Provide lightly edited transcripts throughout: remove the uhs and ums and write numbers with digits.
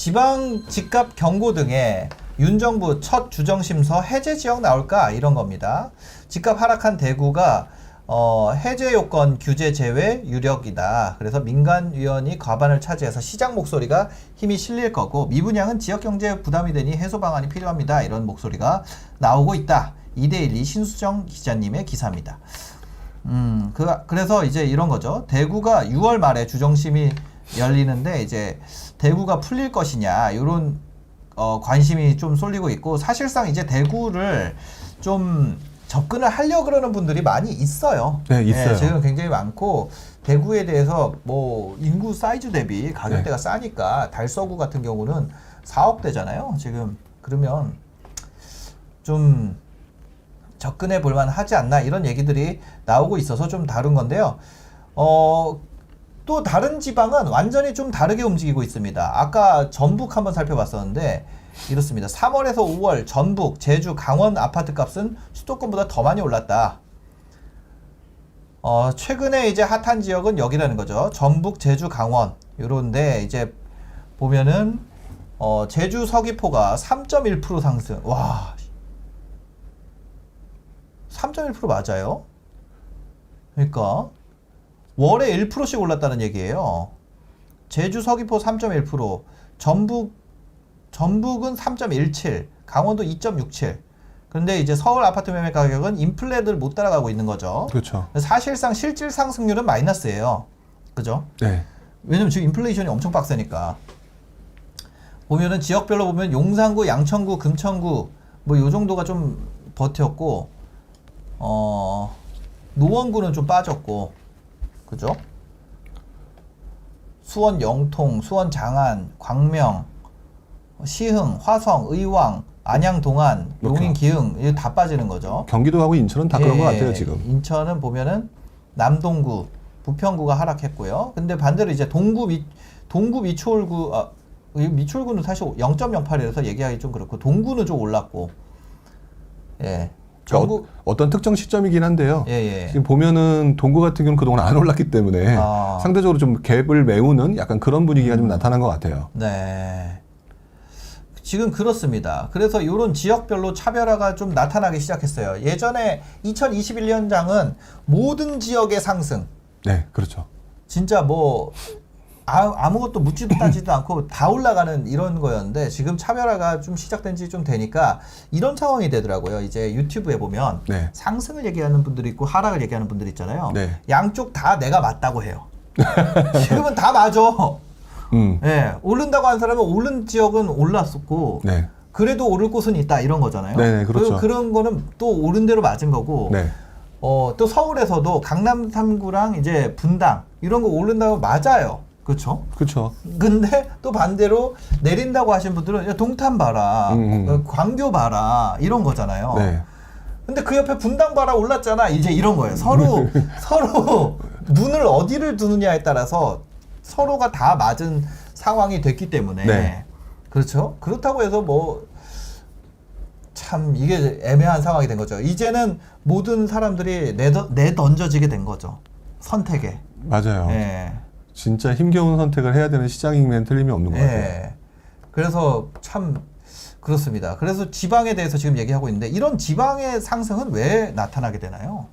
지방 집값 경고 등의 윤 정부 첫 주정심서 해제 지역 나올까 이런 겁니다. 집값 하락한 대구가 해제 요건 규제 제외 유력이다. 그래서 민간위원이 과반을 차지해서 시장 목소리가 힘이 실릴 거고 미분양은 지역 경제에 부담이 되니 해소 방안이 필요합니다. 이런 목소리가 나오고 있다. 2대1이 신수정 기자님의 기사입니다. 그래서 이제 이런 거죠. 대구가 6월 말에 주정심이 열리는데 이제 대구가 풀릴 것이냐 이런 관심이 좀 쏠리고 있고 사실상 이제 대구를 좀 접근을 하려고 그러는 분들이 많이 있어요. 네, 있어요. 네, 지금 굉장히 많고 대구에 대해서 뭐 인구 사이즈 대비 가격대가 네. 싸니까 달서구 같은 경우는 4억대잖아요. 지금 그러면 좀 접근해 볼 만하지 않나 이런 얘기들이 나오고 있어서 좀 다른 건데요. 또 다른 지방은 완전히 좀 다르게 움직이고 있습니다. 아까 전북 한번 살펴봤었는데 이렇습니다. 3월에서 5월 전북, 제주, 강원 아파트 값은 수도권보다 더 많이 올랐다. 최근에 이제 핫한 지역은 여기라는 거죠. 전북, 제주, 강원 요런데 이제 보면은 제주 서귀포가 3.1% 상승. 와, 3.1% 맞아요? 그러니까 월에 1%씩 올랐다는 얘기예요. 제주 서귀포 3.1%, 전북은 3.17, 강원도 2.67. 그런데 이제 서울 아파트 매매 가격은 인플레를 못 따라가고 있는 거죠. 그렇죠. 사실상 실질 상승률은 마이너스예요. 그죠? 네. 왜냐면 지금 인플레이션이 엄청 빡세니까. 보면은 지역별로 보면 용산구, 양천구, 금천구 뭐 요 정도가 좀 버텼고 노원구는 좀 빠졌고. 그죠? 수원 영통, 수원 장안, 광명, 시흥, 화성, 의왕, 안양 동안, 용인 기흥 이게 다 빠지는 거죠. 경기도하고 인천은 다 그런 것 같아요, 지금. 인천은 보면은 남동구, 부평구가 하락했고요. 근데 반대로 이제 동구 미추홀구, 미추홀구는 사실 0.08이라서 얘기하기 좀 그렇고, 동구는 좀 올랐고, 예. 그러니까 어떤 특정 시점이긴 한데요. 예. 지금 보면은 동구 같은 경우는 그동안 안 올랐기 때문에 상대적으로 좀 갭을 메우는 약간 그런 분위기가 좀 나타난 것 같아요. 네. 지금 그렇습니다. 그래서 이런 지역별로 차별화가 좀 나타나기 시작했어요. 예전에 2021년장은 모든 지역의 상승. 네, 그렇죠. 진짜 뭐 아무것도 묻지도 따지도 않고 다 올라가는 이런 거였는데 지금 차별화가 좀 시작된 지 좀 되니까 이런 상황이 되더라고요. 이제 유튜브에 보면 네. 상승을 얘기하는 분들이 있고 하락을 얘기하는 분들이 있잖아요. 네. 양쪽 다 내가 맞다고 해요. 지금은 다 맞아. 네, 오른다고 하는 사람은 오른 지역은 올랐었고 네. 그래도 오를 곳은 있다 이런 거잖아요. 네, 그렇죠. 그런 거는 또 오른 대로 맞은 거고 네. 또 서울에서도 강남 3구랑 이제 분당 이런 거 오른다고 맞아요. 그렇죠? 그렇죠. 근데 또 반대로 내린다고 하신 분들은 야, 동탄 봐라, 광교 봐라 이런 거잖아요. 네. 근데 그 옆에 분당 봐라 올랐잖아. 이제 이런 거예요. 서로 눈을 어디를 두느냐에 따라서 서로가 다 맞은 상황이 됐기 때문에 네. 그렇죠. 그렇다고 해서 뭐 참 이게 애매한 상황이 된 거죠. 이제는 모든 사람들이 내던져지게 된 거죠. 선택에. 맞아요. 네. 진짜 힘겨운 선택을 해야 되는 시장이면 틀림이 없는 것 같아요. 네. 그래서 참 그렇습니다. 그래서 지방에 대해서 지금 얘기하고 있는데 이런 지방의 상승은 왜 나타나게 되나요?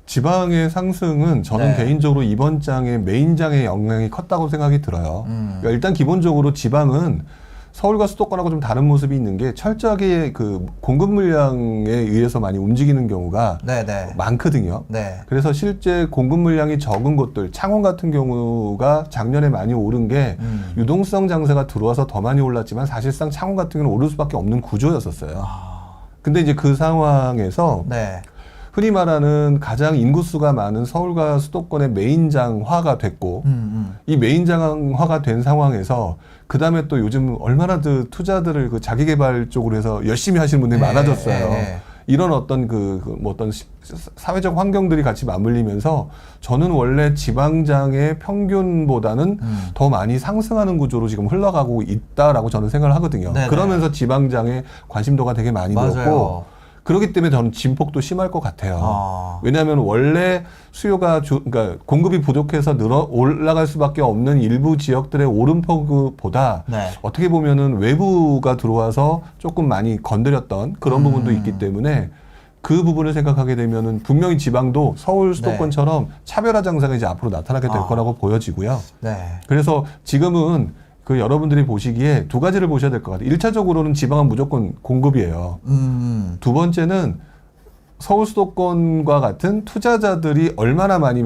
지방의 상승은 저는 네. 개인적으로 이번 장의 메인 장의 영향이 컸다고 생각이 들어요. 그러니까 일단 기본적으로 지방은 서울과 수도권하고 좀 다른 모습이 있는 게 철저하게 그 공급 물량에 의해서 많이 움직이는 경우가 네네. 많거든요. 네. 그래서 실제 공급 물량이 적은 곳들, 창원 같은 경우가 작년에 많이 오른 게 유동성 장세가 들어와서 더 많이 올랐지만 사실상 창원 같은 경우는 오를 수밖에 없는 구조였었어요. 근데 이제 그 상황에서 네. 흔히 말하는 가장 인구수가 많은 서울과 수도권의 메인장화가 됐고 이 메인장화가 된 상황에서 그 다음에 또 요즘 얼마나 투자들을 그 자기개발 쪽으로 해서 열심히 하시는 분들이 많아졌어요. 이런 어떤 뭐 어떤 사회적 환경들이 같이 맞물리면서 저는 원래 지방장의 평균보다는 더 많이 상승하는 구조로 지금 흘러가고 있다라고 저는 생각을 하거든요. 네네. 그러면서 지방장의 관심도가 되게 많이 늘었고 그렇기 때문에 저는 진폭도 심할 것 같아요. 왜냐하면 원래 수요가 그러니까 공급이 부족해서 올라갈 수밖에 없는 일부 지역들의 오름폭보다 네. 어떻게 보면은 외부가 들어와서 조금 많이 건드렸던 그런 부분도 있기 때문에 그 부분을 생각하게 되면은 분명히 지방도 서울 수도권처럼 차별화 장사가 이제 앞으로 나타나게 될 거라고 보여지고요. 네. 그래서 지금은 그 여러분들이 보시기에 두 가지를 보셔야 될 것 같아요. 1차적으로는 지방은 무조건 공급이에요. 두 번째는 서울 수도권과 같은 투자자들이 얼마나 많이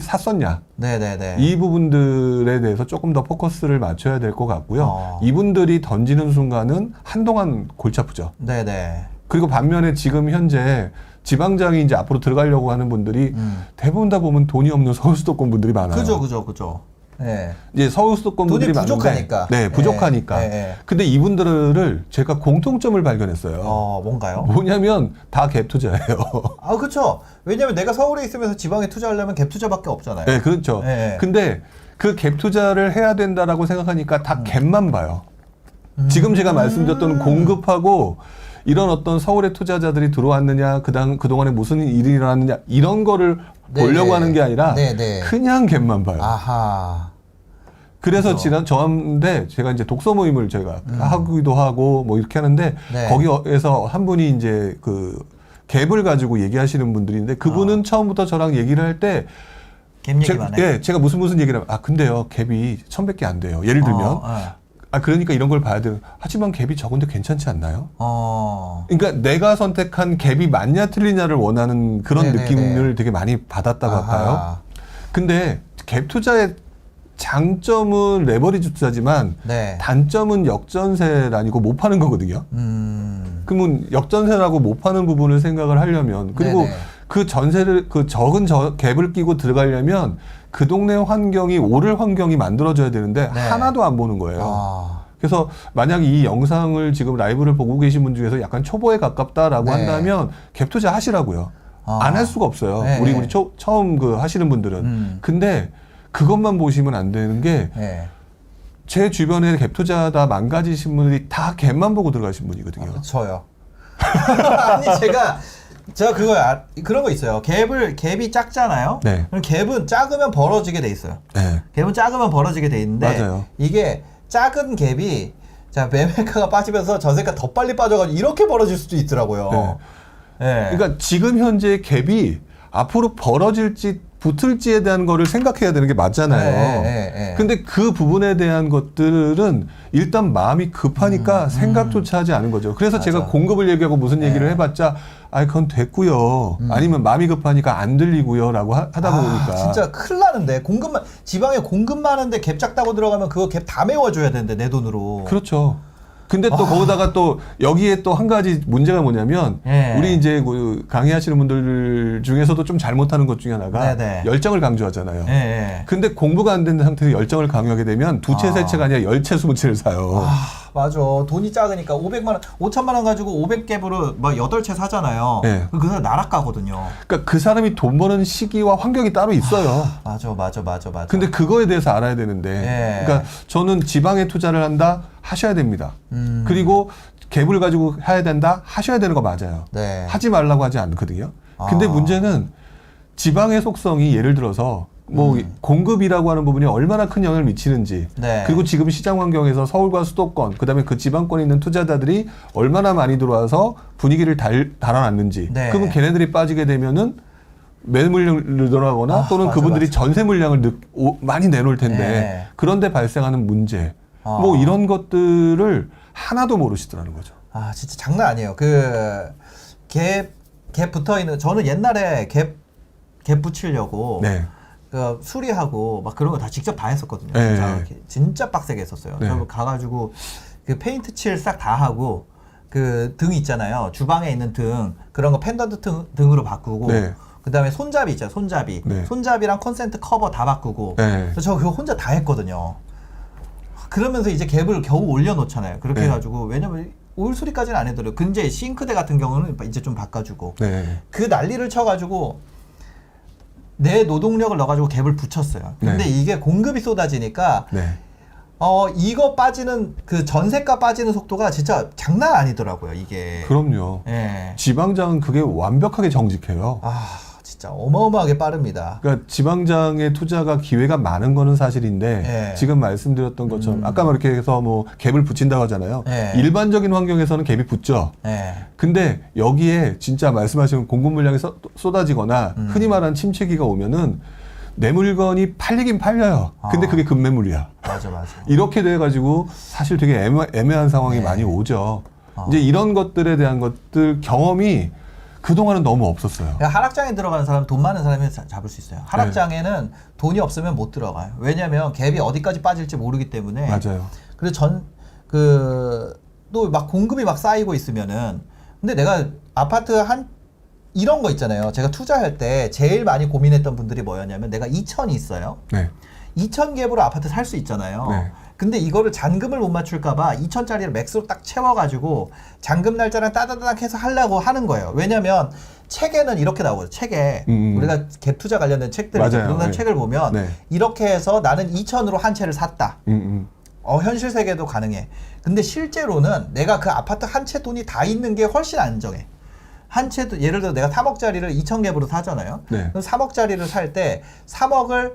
샀었냐. 네네네. 이 부분들에 대해서 조금 더 포커스를 맞춰야 될 것 같고요. 이분들이 던지는 순간은 한동안 골치 아프죠. 네네. 그리고 반면에 지금 현재 지방장이 이제 앞으로 들어가려고 하는 분들이 대부분 다 보면 돈이 없는 서울 수도권 분들이 많아요. 그죠. 네. 이제 서울 수도권 분들이 많은데 부족하니까. 네, 부족하니까. 근데 이분들을 제가 공통점을 발견했어요. 뭔가요? 뭐냐면 다 갭 투자예요. 그렇죠. 왜냐면 내가 서울에 있으면서 지방에 투자하려면 갭 투자밖에 없잖아요. 네, 그렇죠. 근데 그 갭 투자를 해야 된다라고 생각하니까 다 갭만 봐요. 지금 제가 말씀드렸던 공급하고 이런 어떤 서울의 투자자들이 들어왔느냐, 그동안에 무슨 일이 일어났느냐, 이런 거를 보려고 하는 게 아니라 그냥 갭만 봐요. 아하. 그래서 저한테 제가 이제 독서 모임을 제가 하기도 하고 뭐 이렇게 하는데 거기에서 한 분이 이제 그 갭을 가지고 얘기하시는 분들인데 그분은 처음부터 저랑 얘기를 할 때 갭 얘기만 해. 예, 제가 무슨 얘기를 하면 근데요, 갭이 1000밖에 안 돼요. 예를 들면 그러니까 이런 걸 봐야 돼요. 하지만 갭이 적은데 괜찮지 않나요? 그러니까 내가 선택한 갭이 맞냐 틀리냐를 원하는 그런 느낌을 되게 많이 받았다고 할까요? 근데 갭 투자의 장점은 레버리지 투자지만 단점은 역전세라니고 못 파는 거거든요. 그러면 역전세라고 못 파는 부분을 생각을 하려면 그리고 그 전세를 적은 갭을 끼고 들어가려면 그 동네 환경이 오를 환경이 만들어져야 되는데 하나도 안 보는 거예요. 그래서 만약 이 영상을 지금 라이브를 보고 계신 분 중에서 약간 초보에 가깝다라고 한다면 갭 투자 하시라고요. 안 할 수가 없어요. 우리 처음 하시는 분들은. 근데 그것만 보시면 안 되는 게 제 주변에 갭 투자다 망가지신 분들이 다 갭만 보고 들어가신 분이거든요. 저요. 아니 제가 그런 거 있어요. 갭이 작잖아요. 그럼 갭은 작으면 벌어지게 돼 있어요. 갭은 작으면 벌어지게 돼 있는데 맞아요. 이게 작은 갭이 매매가가 빠지면서 전세가 더 빨리 빠져가지고 이렇게 벌어질 수도 있더라고요. 그러니까 지금 현재 갭이 앞으로 벌어질지 붙을지에 대한 거를 생각해야 되는 게 맞잖아요. 근데 그 부분에 대한 것들은 일단 마음이 급하니까 생각조차 하지 않은 거죠. 그래서 제가 공급을 얘기하고 무슨 얘기를 해봤자 그건 됐고요. 아니면 마음이 급하니까 안 들리고요 라고 하다 보니까 진짜 큰일 나는데 지방에 공급 많은데 갭 작다고 들어가면 그거 갭 다 메워줘야 되는데 내 돈으로. 그렇죠. 근데 또 거기다가 또 여기에 또 한 가지 문제가 뭐냐면 우리 이제 강의하시는 분들 중에서도 좀 잘못하는 것 중에 하나가 열정을 강조하잖아요. 근데 공부가 안 된 상태에서 열정을 강요하게 되면 두 채, 세 채가 아니라 10채, 20채를 사요. 맞아. 돈이 작으니까 500만 원 가지고 500갭으로 막 8채 사잖아요. 그 사람 나락가거든요. 그러니까 그 사람이 돈 버는 시기와 환경이 따로 있어요. 맞아. 근데 그거에 대해서 알아야 되는데 그러니까 저는 지방에 투자를 한다? 하셔야 됩니다. 그리고 갭을 가지고 해야 된다? 하셔야 되는 거 맞아요. 하지 말라고 하지 않거든요. 근데 문제는 지방의 속성이 예를 들어서 공급이라고 하는 부분이 얼마나 큰 영향을 미치는지 그리고 지금 시장 환경에서 서울과 수도권 그다음에 그 지방권에 있는 투자자들이 얼마나 많이 들어와서 분위기를 달아놨는지 그러면 걔네들이 빠지게 되면은 매물량을 늘어나거나 또는 그분들이 전세 물량을 많이 내놓을 텐데 그런데 발생하는 문제 이런 것들을 하나도 모르시더라는 거죠. 진짜 장난 아니에요. 갭 붙어있는 저는 옛날에 갭 붙이려고 수리하고 막 그런 거 다 직접 다 했었거든요. 진짜 빡세게 했었어요. 그래서 가가지고 그 페인트 칠 싹 다 하고 그 등 있잖아요. 주방에 있는 등 그런 거 펜던트 등으로 바꾸고 그 다음에 손잡이 있잖아요. 손잡이랑 콘센트 커버 다 바꾸고 그래서 저 그거 혼자 다 했거든요. 그러면서 이제 갭을 겨우 올려놓잖아요. 그렇게 해가지고 왜냐면 올 수리까지는 안 해도 근데 싱크대 같은 경우는 이제 좀 바꿔주고 그 난리를 쳐가지고 내 노동력을 넣어가지고 갭을 붙였어요. 근데 이게 공급이 쏟아지니까 이거 빠지는 그 전세가 빠지는 속도가 진짜 장난 아니더라고요, 이게. 그럼요. 예. 지방장은 그게 완벽하게 정직해요. 진짜 어마어마하게 빠릅니다. 그러니까 지방장의 투자가 기회가 많은 거는 사실인데 예. 지금 말씀드렸던 것처럼 아까 이렇게 해서 뭐 갭을 붙인다고 하잖아요. 예. 일반적인 환경에서는 갭이 붙죠. 예. 근데 여기에 진짜 말씀하신 공급 물량이 쏟아지거나 흔히 말하는 침체기가 오면은 내 물건이 팔리긴 팔려요. 근데 그게 급매물이야. 맞아. 이렇게 돼가지고 사실 되게 애매한 상황이 네. 많이 오죠. 이제 이런 것들에 대한 것들 경험이 그동안은 너무 없었어요. 그러니까 하락장에 들어가는 사람은 돈 많은 사람이 잡을 수 있어요. 하락장에는 돈이 없으면 못 들어가요. 왜냐면 갭이 어디까지 빠질지 모르기 때문에. 맞아요. 그래서 또 막 공급이 막 쌓이고 있으면은, 근데 내가 아파트 이런 거 있잖아요. 제가 투자할 때 제일 많이 고민했던 분들이 뭐였냐면, 내가 2천이 있어요. 네. 2천 갭으로 아파트 살 수 있잖아요. 네. 근데 이거를 잔금을 못 맞출까봐 2천짜리를 맥스로 딱 채워가지고 잔금 날짜랑 따다닥 해서 하려고 하는 거예요. 왜냐면 책에는 이렇게 나오거든요. 책에 우리가 갭 투자 관련된 책들, 그런 네. 책을 보면 네. 이렇게 해서 나는 2천으로 한 채를 샀다. 현실 세계도 가능해. 근데 실제로는 내가 그 아파트 한 채 돈이 다 있는 게 훨씬 안정해. 한 채도, 예를 들어 내가 3억짜리를 2천 갭으로 사잖아요. 네. 그럼 3억짜리를 살 때 3억을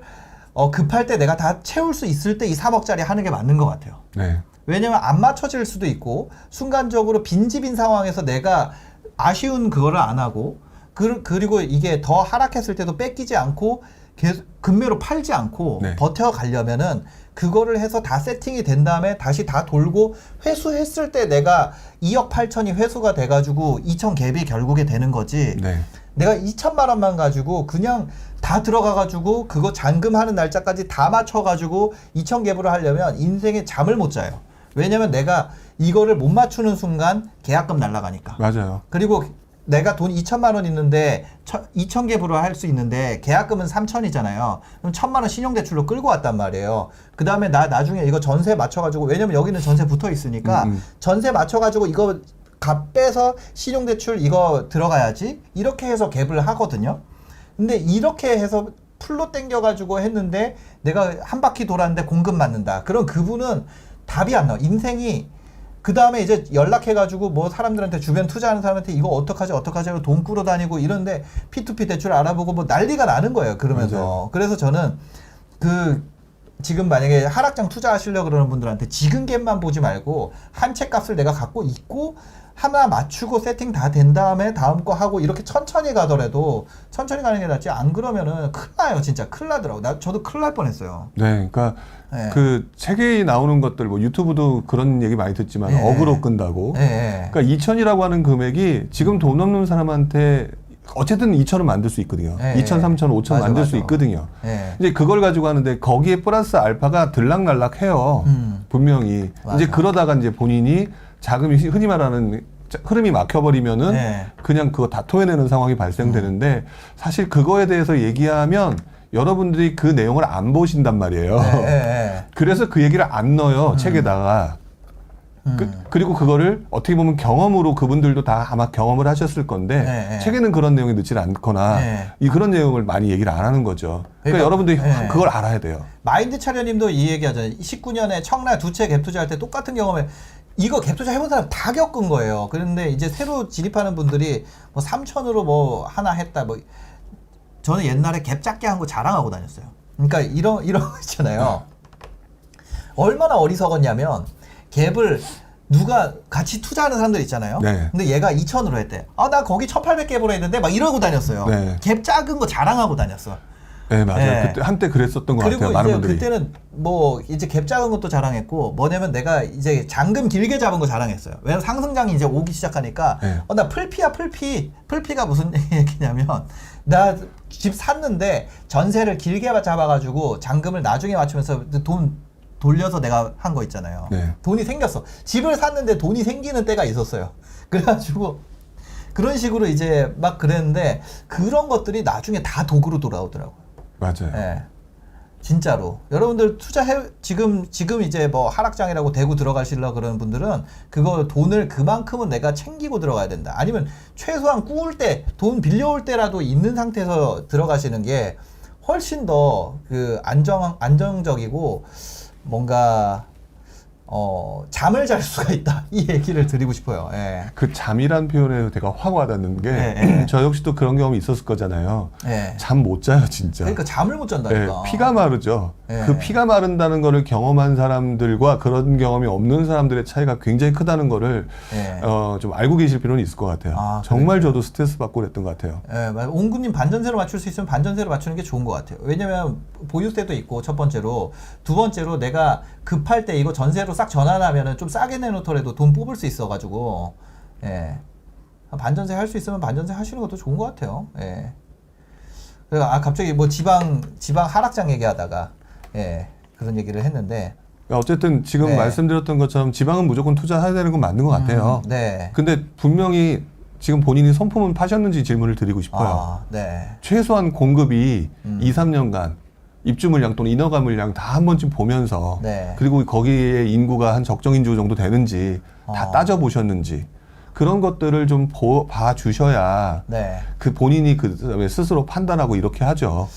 급할 때 내가 다 채울 수 있을 때 이 3억짜리 하는 게 맞는 것 같아요. 네. 왜냐면 안 맞춰질 수도 있고, 순간적으로 빈집인 상황에서 내가 아쉬운 그거를 안 하고, 그리고 이게 더 하락했을 때도 뺏기지 않고 계속 금매로 팔지 않고 네. 버텨가려면은 그거를 해서 다 세팅이 된 다음에 다시 다 돌고 회수했을 때 내가 2억 8천이 회수가 돼가지고 2천 갭이 결국에 되는 거지. 네. 내가 2천만 원만 가지고 그냥 다 들어가가지고 그거 잔금하는 날짜까지 다 맞춰가지고 2천 갭으로 하려면 인생에 잠을 못 자요. 왜냐면 내가 이거를 못 맞추는 순간 계약금 날라가니까. 맞아요. 그리고 내가 돈 2천만 원 있는데 2천 갭으로 할 수 있는데 계약금은 3천이잖아요. 그럼 1천만 원 신용대출로 끌고 왔단 말이에요. 그 다음에 나중에 이거 전세 맞춰가지고, 왜냐면 여기는 전세 붙어 있으니까 전세 맞춰가지고 이거 값 빼서 신용대출 이거 들어가야지, 이렇게 해서 갭을 하거든요. 근데 이렇게 해서 풀로 땡겨가지고 했는데 내가 한 바퀴 돌았는데 공급 맞는다. 그럼 그분은 답이 안 나와. 인생이 그 다음에 이제 연락해가지고 뭐 사람들한테, 주변 투자하는 사람한테 이거 어떡하지 하고 돈 끌어다니고 이런데 P2P 대출 알아보고 뭐 난리가 나는 거예요. 그러면서. 맞아요. 그래서 저는 지금 만약에 하락장 투자하시려고 그러는 분들한테 지금 갭만 보지 말고 한 채 값을 내가 갖고 있고 하나 맞추고 세팅 다 된 다음에 다음 거 하고 이렇게 천천히 가더라도 천천히 가는 게 낫지, 안 그러면은 큰일 나요. 진짜 큰일 나더라고. 저도 큰일 날 뻔했어요. 네, 그러니까 네. 그 책에 나오는 것들, 뭐 유튜브도 그런 얘기 많이 듣지만 네. 억으로 끈다고. 네. 그러니까 2천이라고 하는 금액이 지금 돈 없는 사람한테 어쨌든 2천은 만들 수 있거든요. 네. 2천, 3천, 5천 맞아, 만들 수 맞아. 있거든요. 네. 이제 그걸 가지고 하는데 거기에 플러스 알파가 들락날락해요. 분명히. 맞아. 이제 그러다가 이제 본인이 자금이 흔히 말하는 흐름이 막혀버리면은 네. 그냥 그거 다 토해내는 상황이 발생되는데 사실 그거에 대해서 얘기하면 여러분들이 그 내용을 안 보신단 말이에요. 네. 그래서 그 얘기를 안 넣어요, 책에다가. 그리고 그거를 어떻게 보면 경험으로 그분들도 다 아마 경험을 하셨을 건데 네. 책에는 그런 내용이 넣질 않거나 네. 그런 내용을 많이 얘기를 안 하는 거죠. 그러니까 여러분들이 네. 그걸 알아야 돼요. 마인드 차려님도 이 얘기 하잖아요. 19년에 청라 두 채 갭 투자할 때 똑같은 경험에, 이거 갭 투자 해본 사람 다 겪은 거예요. 그런데 이제 새로 진입하는 분들이 뭐 3천으로 뭐 하나 했다, 뭐 저는 옛날에 갭 작게 한 거 자랑하고 다녔어요. 그러니까 이런 거 있잖아요. 얼마나 어리석었냐면, 갭을 누가 같이 투자하는 사람들 있잖아요. 네. 근데 얘가 2천으로 했대. 나 거기 1800갭으로 했는데 막 이러고 다녔어요. 네. 갭 작은 거 자랑하고 다녔어. 네, 맞아요. 네. 그때 한때 그랬었던 것 그리고 같아요. 많은 이제 분들이. 그때는 뭐 이제 갭 작은 것도 자랑했고, 뭐냐면 내가 이제 잔금 길게 잡은 거 자랑했어요. 왜냐면 상승장이 이제 오기 시작하니까 네. 나 풀피가 무슨 얘기냐면, 나 집 샀는데 전세를 길게 잡아가지고 잔금을 나중에 맞추면서 돈 돌려서 내가 한 거 있잖아요. 네. 돈이 생겼어. 집을 샀는데 돈이 생기는 때가 있었어요. 그래가지고 그런 식으로 이제 막 그랬는데, 그런 것들이 나중에 다 도구로 돌아오더라고요. 맞아요. 예. 진짜로. 여러분들 지금 이제 뭐 하락장이라고 대구 들어가시려고 그러는 분들은 그거 돈을 그만큼은 내가 챙기고 들어가야 된다. 아니면 최소한 꾸울 때, 돈 빌려올 때라도 있는 상태에서 들어가시는 게 훨씬 더 그 안정적이고 뭔가 잠을 잘 수가 있다. 이 얘기를 드리고 싶어요. 예. 그 잠이란 표현에 제가 확 와닿는 게 저 역시 또 그런 경험이 있었을 거잖아요. 예. 잠 못 자요, 진짜. 그러니까 잠을 못 잔다니까. 피가 마르죠. 예. 그 피가 마른다는 거를 경험한 사람들과 그런 경험이 없는 사람들의 차이가 굉장히 크다는 거를 예. 좀 알고 계실 필요는 있을 것 같아요. 아, 정말 저도 스트레스 받고 그랬던 것 같아요. 예, 옹구님 반전세로 맞출 수 있으면 반전세로 맞추는 게 좋은 것 같아요. 왜냐면 보유세도 있고 첫 번째로, 두 번째로 내가 급할 때 이거 전세로 싹 전환하면은 좀 싸게 내놓더라도 돈 뽑을 수 있어가지고, 예, 반전세 할 수 있으면 반전세 하시는 것도 좋은 것 같아요. 예. 갑자기 뭐 지방 하락장 얘기하다가 그런 얘기를 했는데. 어쨌든 지금 네. 말씀드렸던 것처럼 지방은 무조건 투자해야 되는 건 맞는 것 같아요. 네. 근데 분명히 지금 본인이 손품은 파셨는지 질문을 드리고 싶어요. 아, 네. 최소한 공급이 2, 3년간 입주 물량 또는 인허가 물량 다 한 번쯤 보면서 네. 그리고 거기에 인구가 한 적정 인구 정도 되는지 다 따져보셨는지 그런 것들을 좀 봐주셔야 네. 그 본인이 그 스스로 판단하고 이렇게 하죠.